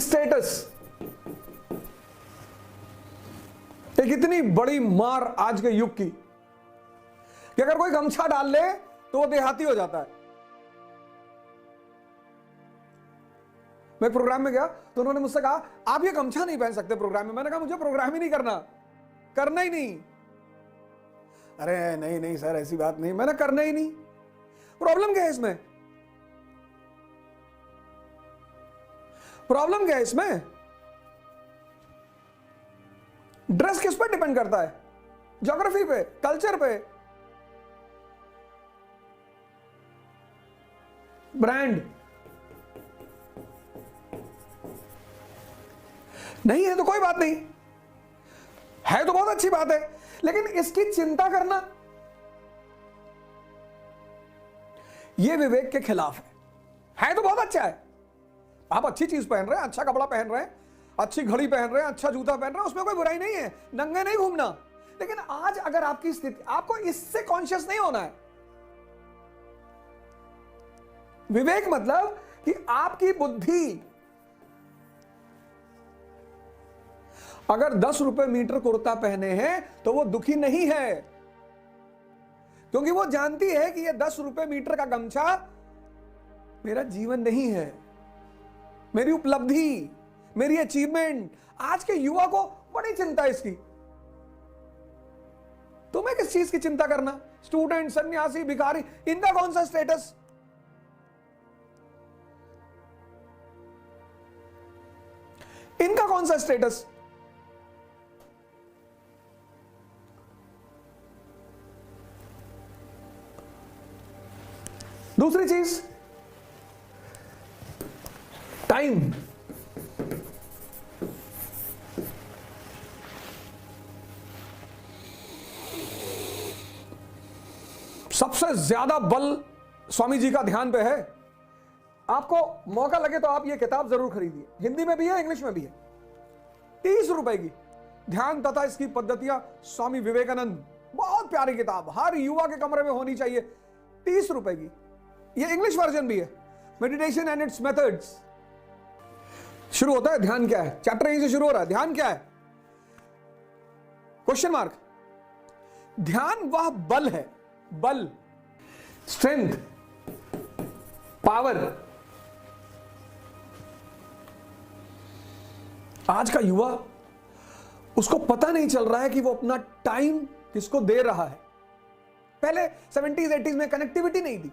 Status एक इतनी बड़ी मार आज के युग की कि अगर कोई गमछा डाल ले तो वो देहाती हो जाता है। मैं प्रोग्राम में गया तो उन्होंने मुझसे कहा आप ये गमछा नहीं पहन सकते प्रोग्राम में। मैंने कहा मुझे प्रोग्राम ही नहीं करना ही नहीं। अरे नहीं नहीं सर ऐसी बात नहीं, मैंने करना ही नहीं। प्रॉब्लम क्या है इसमें? प्रॉब्लम क्या है इसमें? ड्रेस किस पर डिपेंड करता है? ज्योग्राफी पे, कल्चर पे, ब्रांड। नहीं है तो कोई बात नहीं, है तो बहुत अच्छी बात है, लेकिन इसकी चिंता करना यह विवेक के खिलाफ है तो बहुत अच्छा है। आप अच्छी चीज पहन रहे हैं, अच्छा कपड़ा पहन रहे हैं, अच्छी घड़ी पहन रहे हैं, अच्छा जूता पहन रहे हैं, उसमें कोई बुराई नहीं है, नंगे नहीं घूमना। लेकिन आज अगर आपकी स्थिति, आपको इससे कॉन्शियस नहीं होना है। विवेक मतलब कि आपकी बुद्धि अगर 10 रुपए मीटर कुर्ता पहने हैं तो वो दुखी नहीं है, क्योंकि वो जानती है कि ये 10 रुपए मीटर का गमछा मेरा जीवन नहीं है, मेरी उपलब्धि, मेरी अचीवमेंट। आज के युवा को बड़ी चिंता है इसकी। तुम्हें किस चीज की चिंता करना? स्टूडेंट, सन्यासी, भिखारी, इनका कौन सा स्टेटस? इनका कौन सा स्टेटस? दूसरी चीज, टाइम। सबसे ज्यादा बल स्वामी जी का ध्यान पे है। आपको मौका लगे तो आप ये किताब जरूर खरीदिए, हिंदी में भी है, इंग्लिश में भी है, 30 रुपए की, ध्यान तथा इसकी पद्धतियां, स्वामी विवेकानंद। बहुत प्यारी किताब, हर युवा के कमरे में होनी चाहिए, 30 रुपए की। ये इंग्लिश वर्जन भी है, मेडिटेशन एंड इट्स मेथड्स। शुरू होता है ध्यान क्या है, चैप्टर यहीं से शुरू हो रहा है। ध्यान क्या है? Question mark. ध्यान वह बल है, बल, स्ट्रेंथ, पावर। आज का युवा, उसको पता नहीं चल रहा है कि वो अपना टाइम किसको दे रहा है। पहले 70s 80s में कनेक्टिविटी नहीं थी,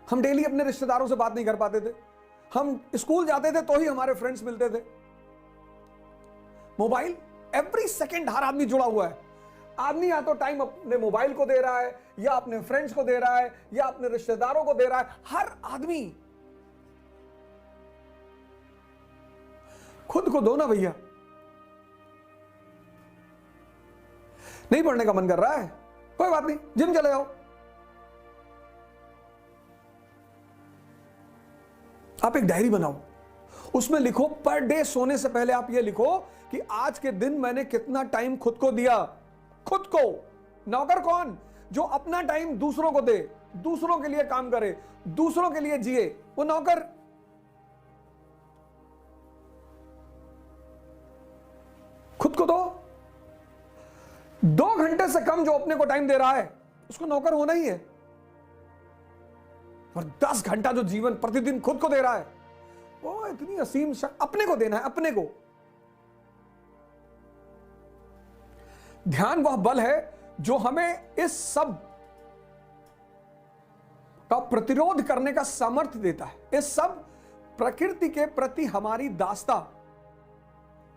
हम डेली अपने रिश्तेदारों से बात नहीं कर पाते थे, हम स्कूल जाते थे तो ही हमारे फ्रेंड्स मिलते थे। मोबाइल, एवरी सेकंड हर आदमी जुड़ा हुआ है। आदमी या तो टाइम अपने मोबाइल को दे रहा है, या अपने फ्रेंड्स को दे रहा है, या अपने रिश्तेदारों को दे रहा है। हर आदमी। खुद को दो ना भैया। नहीं पढ़ने का मन कर रहा है, कोई बात नहीं, जिम चले जाओ। आप एक डायरी बनाओ, उसमें लिखो, पर डे सोने से पहले आप ये लिखो कि आज के दिन मैंने कितना टाइम खुद को दिया। खुद को। नौकर कौन? जो अपना टाइम दूसरों को दे, दूसरों के लिए काम करे, दूसरों के लिए जिए, वो नौकर। खुद को दो। 2 घंटे से कम जो अपने को टाइम दे रहा है उसको नौकर होना ही है। और 10 घंटा जो जीवन प्रतिदिन खुद को दे रहा है, वो इतनी असीम अपने को देना है, अपने को। ध्यान वह बल है जो हमें इस सब का प्रतिरोध करने का सामर्थ्य देता है। इस सब प्रकृति के प्रति हमारी दास्ता।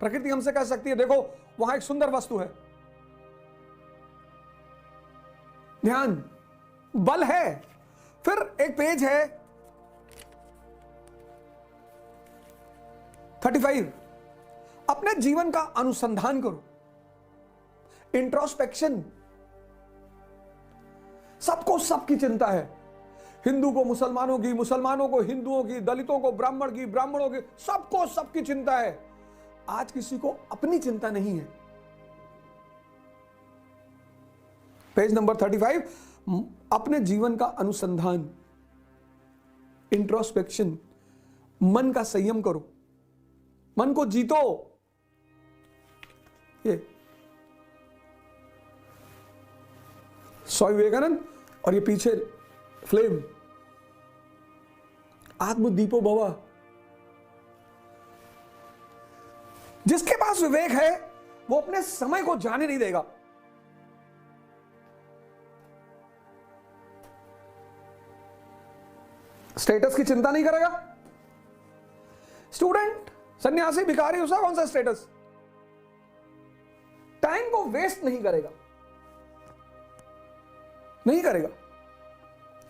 प्रकृति हमसे कह सकती है देखो वहां एक सुंदर वस्तु है, ध्यान बल है। फिर एक पेज है 35, अपने जीवन का अनुसंधान करो, इंट्रोस्पेक्शन। सबको सबकी चिंता है, हिंदू को मुसलमानों की, मुसलमानों को हिंदुओं की, दलितों को ब्राह्मण की, ब्राह्मणों की, सबको सबकी चिंता है। आज किसी को अपनी चिंता नहीं है। पेज नंबर 35, अपने जीवन का अनुसंधान, इंट्रोस्पेक्शन। मन का संयम करो, मन को जीतो। ये स्वामी विवेकानंद और ये पीछे फ्लेम, आत्मदीपो भव। जिसके पास विवेक है वो अपने समय को जाने नहीं देगा। स्टेटस की चिंता नहीं करेगा। स्टूडेंट, सन्यासी, भिखारी, उसका कौन सा स्टेटस? टाइम को वेस्ट नहीं करेगा, नहीं करेगा।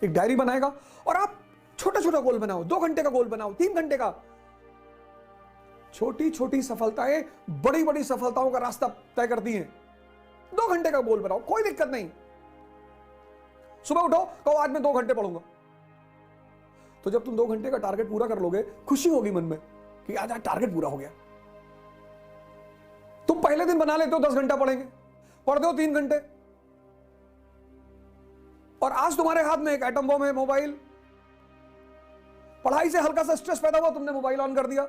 एक डायरी बनाएगा और आप छोटा छोटा गोल बनाओ, 2 घंटे का गोल बनाओ, 3 घंटे का। छोटी छोटी सफलताएं बड़ी बड़ी सफलताओं का रास्ता तय करती हैं। 2 घंटे का गोल बनाओ, कोई दिक्कत नहीं। सुबह उठो, कहो आज मैं 2 घंटे पढ़ूंगा। तो जब तुम 2 घंटे का टारगेट पूरा कर लोगे, खुशी होगी मन में कि आज टारगेट पूरा हो गया। तुम पहले दिन बना लेते हो 10 घंटा पढ़ेंगे, पढ़ते हो 3 घंटे, और आज तुम्हारे हाथ में एक एटम बम है, मोबाइल। पढ़ाई से हल्का सा स्ट्रेस पैदा हुआ, तुमने मोबाइल ऑन कर दिया,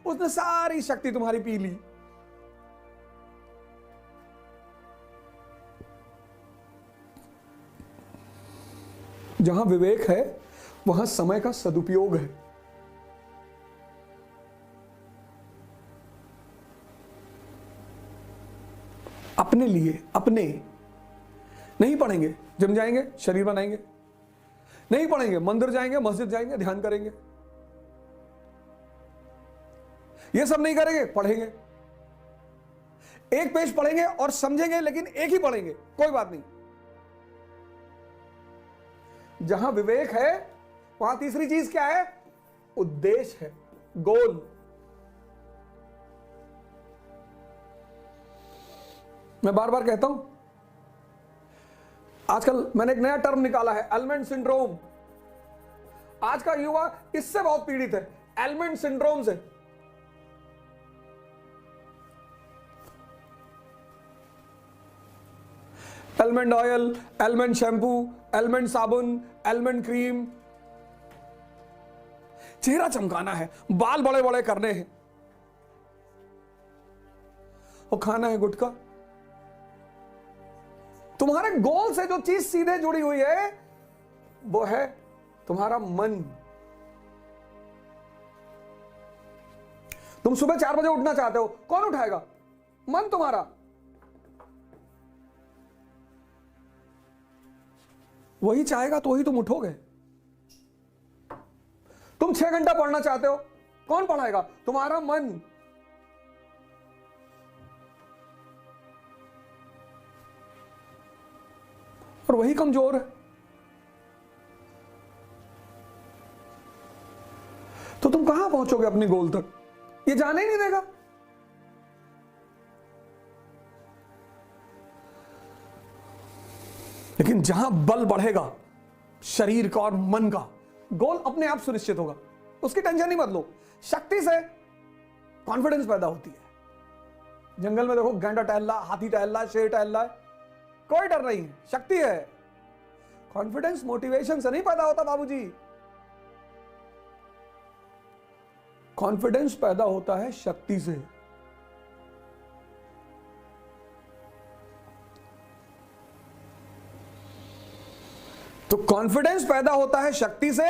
उसने सारी शक्ति तुम्हारी पी ली। जहां विवेक है वहां समय का सदुपयोग है। अपने लिए, अपने नहीं पढ़ेंगे, जिम जाएंगे, शरीर बनाएंगे। नहीं पढ़ेंगे, मंदिर जाएंगे, मस्जिद जाएंगे, ध्यान करेंगे। ये सब नहीं करेंगे, पढ़ेंगे। एक पेज पढ़ेंगे और समझेंगे, लेकिन एक ही पढ़ेंगे, कोई बात नहीं। जहां विवेक है वहां तीसरी चीज क्या है? उद्देश्य है, गोल। मैं बार बार कहता हूं, आजकल मैंने एक नया टर्म निकाला है, एलिमेंट सिंड्रोम। आज का युवा इससे बहुत पीड़ित है, एलिमेंट सिंड्रोम से। Element oil, element shampoo, element साबुन, एलिमेंट क्रीम। चेहरा चमकाना है, बाल बड़े बड़े करने हैं, और खाना है गुटखा। तुम्हारे गोल से जो चीज सीधे जुड़ी हुई है वो है तुम्हारा मन। तुम सुबह 4 बजे उठना चाहते हो, कौन उठाएगा? मन तुम्हारा। वही चाहेगा तो ही तुम उठोगे। तुम 6 घंटा पढ़ना चाहते हो, कौन पढ़ाएगा? तुम्हारा मन। और वही कमजोर है। तो तुम कहां पहुंचोगे अपने गोल तक? ये जाने ही नहीं देगा। लेकिन जहां बल बढ़ेगा शरीर का और मन का, गोल अपने आप सुनिश्चित होगा, उसकी टेंशन नहीं मत लो। शक्ति से कॉन्फिडेंस पैदा होती है। जंगल में देखो, गैंडा टहल रहा, हाथी टहल रहा, शेर टहल रहा है, कोई डर नहीं है, शक्ति है। कॉन्फिडेंस मोटिवेशन से नहीं पैदा होता बाबूजी। कॉन्फिडेंस पैदा होता है शक्ति से। तो कॉन्फिडेंस पैदा होता है शक्ति से,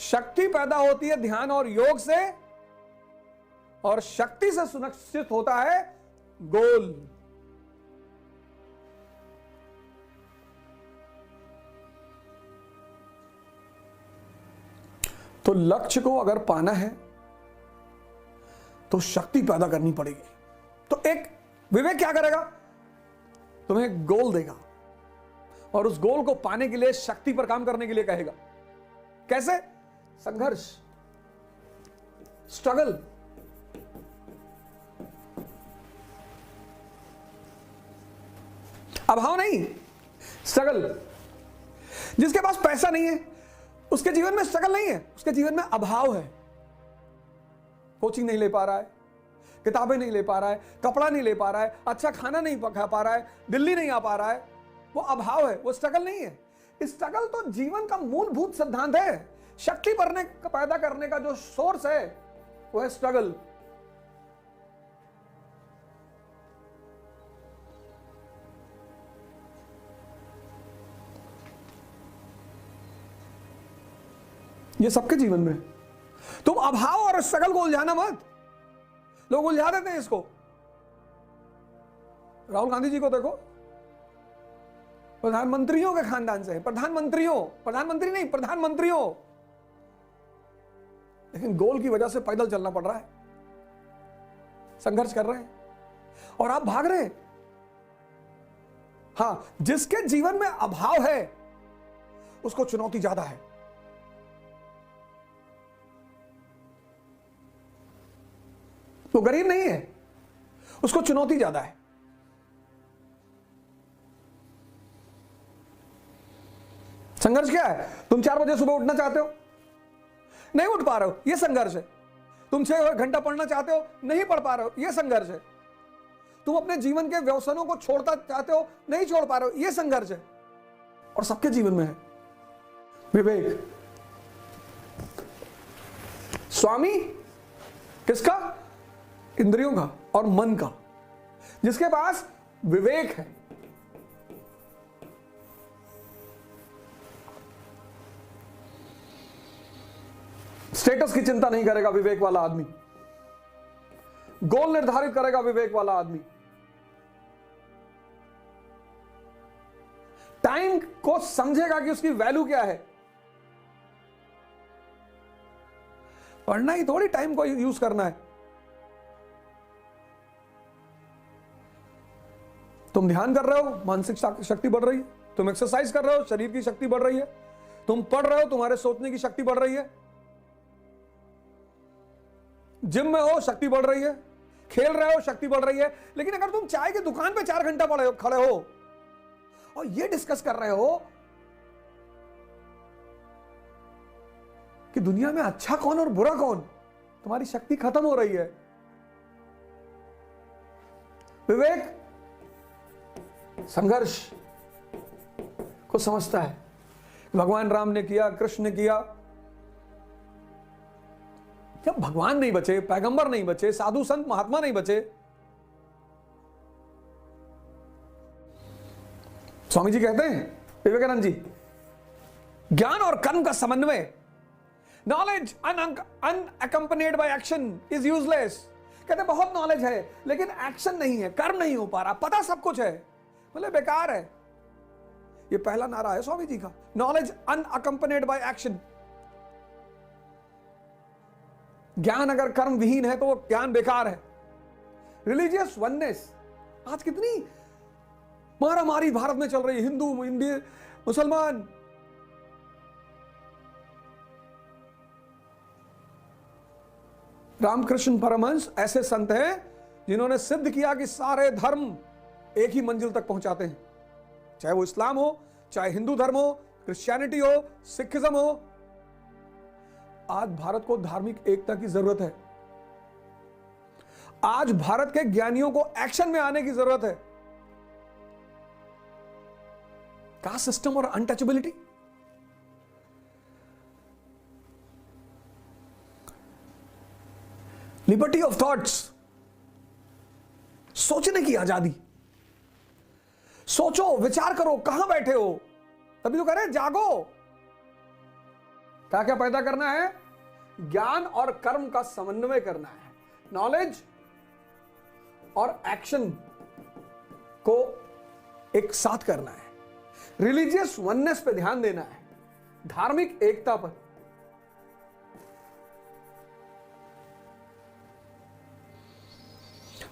शक्ति पैदा होती है ध्यान और योग से, और शक्ति से सुनिश्चित होता है गोल। तो लक्ष्य को अगर पाना है तो शक्ति पैदा करनी पड़ेगी। तो एक विवेक क्या करेगा? तुम्हें गोल देगा और उस गोल को पाने के लिए शक्ति पर काम करने के लिए कहेगा। कैसे? संघर्ष, स्ट्रगल। अभाव नहीं, स्ट्रगल। जिसके पास पैसा नहीं है उसके जीवन में स्ट्रगल नहीं है, उसके जीवन में अभाव है। कोचिंग नहीं ले पा रहा है, किताबें नहीं ले पा रहा है, कपड़ा नहीं ले पा रहा है, अच्छा खाना नहीं खा पा रहा है, दिल्ली नहीं आ पा रहा है, वो अभाव है, वो स्ट्रगल नहीं है। स्ट्रगल तो जीवन का मूलभूत सिद्धांत है शक्ति पैदा करने का जो सोर्स है वो है स्ट्रगल। ये सबके जीवन में। तुम अभाव और स्ट्रगल को उलझाना मत। लोग उलझा देते हैं इसको। राहुल गांधी जी को देखो, प्रधानमंत्रियों के खानदान से, प्रधानमंत्री नहीं, प्रधानमंत्रियों, लेकिन गोल की वजह से पैदल चलना पड़ रहा है, संघर्ष कर रहे हैं और आप भाग रहे हैं। हां, जिसके जीवन में अभाव है उसको चुनौती ज्यादा है। तो गरीब नहीं है, उसको चुनौती ज्यादा है। संघर्ष क्या है? तुम 4 बजे सुबह उठना चाहते हो, नहीं उठ पा रहे हो, यह संघर्ष है। तुम 6 घंटा पढ़ना चाहते हो, नहीं पढ़ पा रहे हो, यह संघर्ष है। तुम अपने जीवन के व्यसनों को छोड़ना चाहते हो, नहीं छोड़ पा रहे हो, यह संघर्ष है। और सबके जीवन में है विवेक। स्वामी किसका? इंद्रियों का और मन का। जिसके पास विवेक है, स्टेटस की चिंता नहीं करेगा विवेक वाला आदमी। गोल निर्धारित करेगा विवेक वाला आदमी। टाइम को समझेगा कि उसकी वैल्यू क्या है। पढ़ना ही थोड़ी टाइम को यूज करना है। तुम ध्यान कर रहे हो, मानसिक शक्ति बढ़ रही है। तुम एक्सरसाइज कर रहे हो, शरीर की शक्ति बढ़ रही है। तुम पढ़ रहे हो, तुम्हारे सोचने की शक्ति बढ़ रही है। जिम में हो, शक्ति बढ़ रही है। खेल रहे हो, शक्ति बढ़ रही है। लेकिन अगर तुम चाय की दुकान पे 4 घंटा खड़े हो और ये डिस्कस कर रहे हो कि दुनिया में अच्छा कौन और बुरा कौन, तुम्हारी शक्ति खत्म हो रही है। विवेक संघर्ष को समझता है। भगवान राम ने किया, कृष्ण ने किया। जब भगवान नहीं बचे, पैगंबर नहीं बचे, साधु संत महात्मा नहीं बचे, स्वामी जी कहते हैं, विवेकानंद जी, ज्ञान और कर्म का समन्वय, knowledge unaccompanied by action is useless. कहते बहुत नॉलेज है लेकिन एक्शन नहीं है, कर्म नहीं हो पा रहा, पता सब कुछ है, बोले बेकार है। ये पहला नारा है स्वामी जी का, नॉलेज अनअकम्पनीड बाय एक्शन। ज्ञान अगर कर्म विहीन है तो वो ज्ञान बेकार है। रिलीजियस वननेस, आज कितनी मारामारी भारत में चल रही है, हिंदू, इंडियन, मुसलमान। रामकृष्ण परमहंस ऐसे संत हैं जिन्होंने सिद्ध किया कि सारे धर्म एक ही मंजिल तक पहुंचाते हैं, चाहे वो इस्लाम हो, चाहे हिंदू धर्म हो, क्रिश्चियनिटी हो, सिखिज्म हो। आज भारत को धार्मिक एकता की जरूरत है। आज भारत के ज्ञानियों को एक्शन में आने की जरूरत है। कास्ट सिस्टम और अनटचेबिलिटी, लिबर्टी ऑफ थॉट्स, सोचने की आजादी। सोचो, विचार करो, कहां बैठे हो, तभी तो कह रहे हैं जागो। क्या क्या पैदा करना है? ज्ञान और कर्म का समन्वय करना है, नॉलेज और एक्शन को एक साथ करना है, रिलीजियस वननेस पे ध्यान देना है, धार्मिक एकता पर।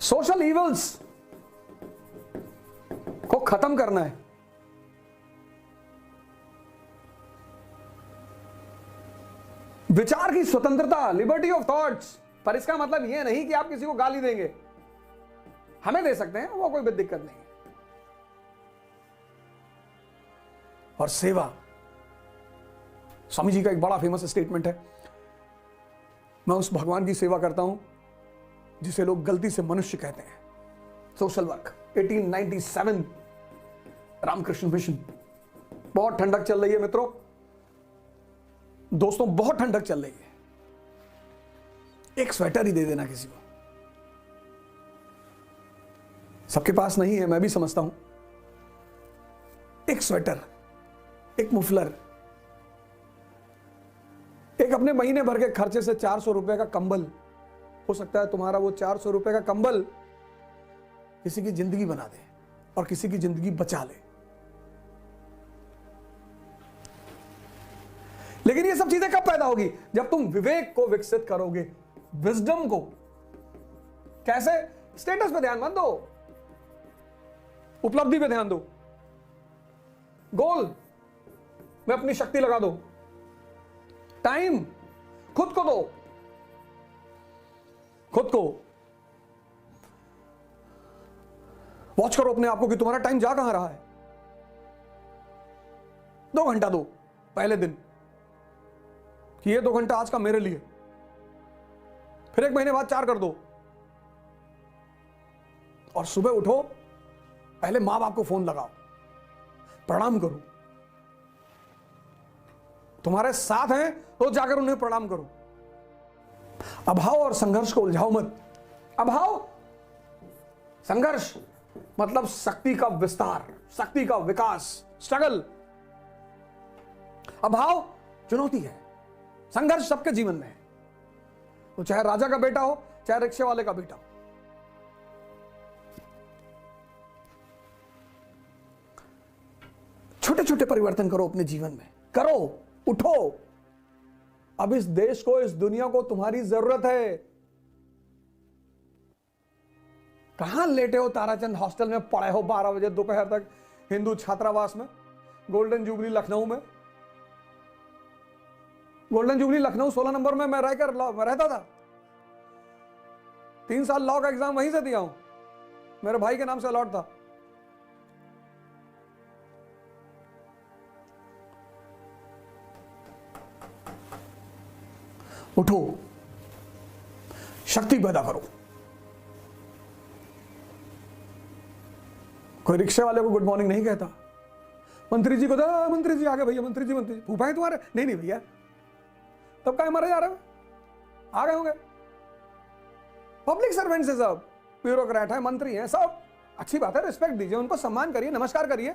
सोशल इवल्स को खत्म करना है। विचार की स्वतंत्रता, लिबर्टी ऑफ थॉट्स। पर इसका मतलब यह नहीं कि आप किसी को गाली देंगे, हमें दे सकते हैं, वो कोई भी दिक्कत नहीं। और सेवा, स्वामी जी का एक बड़ा फेमस स्टेटमेंट है, मैं उस भगवान की सेवा करता हूं जिसे लोग गलती से मनुष्य कहते हैं। Social work, 1897, Ramakrishna Mission. बहुत ठंडक चल रही है मित्रों, दोस्तों बहुत ठंडक चल रही है, एक स्वेटर ही दे देना किसी को। सबके पास नहीं है, मैं भी समझता हूं। एक स्वेटर, एक मुफलर, एक अपने महीने भर के खर्चे से 400 रुपए का कंबल। हो सकता है तुम्हारा वो 400 रुपए का कंबल किसी की जिंदगी बना दे और किसी की जिंदगी बचा ले। लेकिन ये सब चीजें कब पैदा होगी? जब तुम विवेक को विकसित करोगे, विजडम को। कैसे? स्टेटस पे ध्यान मत दो, उपलब्धि पे ध्यान दो, गोल में अपनी शक्ति लगा दो, टाइम खुद को दो, खुद को वॉच करो अपने आप को कि तुम्हारा टाइम जा कहां रहा है। 2 घंटा दो पहले दिन कि ये 2 घंटा आज का मेरे लिए, फिर 1 महीने बाद 4 कर दो। और सुबह उठो, पहले मां बाप को फोन लगाओ, प्रणाम करो। तुम्हारे साथ हैं तो जाकर उन्हें प्रणाम करो। अभाव और संघर्ष को उलझाओ मत। अभाव, संघर्ष मतलब शक्ति का विस्तार, शक्ति का विकास, स्ट्रगल। अभाव चुनौती है, संघर्ष सबके जीवन में है। तो चाहे राजा का बेटा हो, चाहे रिक्शे वाले का बेटा हो। छोटे छोटे परिवर्तन करो अपने जीवन में, करो, उठो। अब इस देश को, इस दुनिया को तुम्हारी जरूरत है। कहां लेटे हो ताराचंद हॉस्टल में, पड़े हो 12 बजे दोपहर तक हिंदू छात्रावास में, गोल्डन जुबली लखनऊ में। गोल्डन जुबली लखनऊ 16 नंबर में मैं रहता था। 3 साल लॉ का एग्जाम वहीं से दिया हूं, मेरे भाई के नाम से अलॉट था। उठो, शक्ति पैदा करो। कोई रिक्शे वाले को गुड मॉर्निंग नहीं कहता। मंत्री जी को तो मंत्री जी आ गए भैया, मंत्री जी फूफा है तुम्हारे? नहीं नहीं भैया, तब क्या मरे जा रहे हो? आ गए होंगे। पब्लिक सर्वेंट से सब, ब्यूरोक्रेट है, मंत्री है, सब अच्छी बात है, रिस्पेक्ट दीजिए उनको, सम्मान करिए, नमस्कार करिए।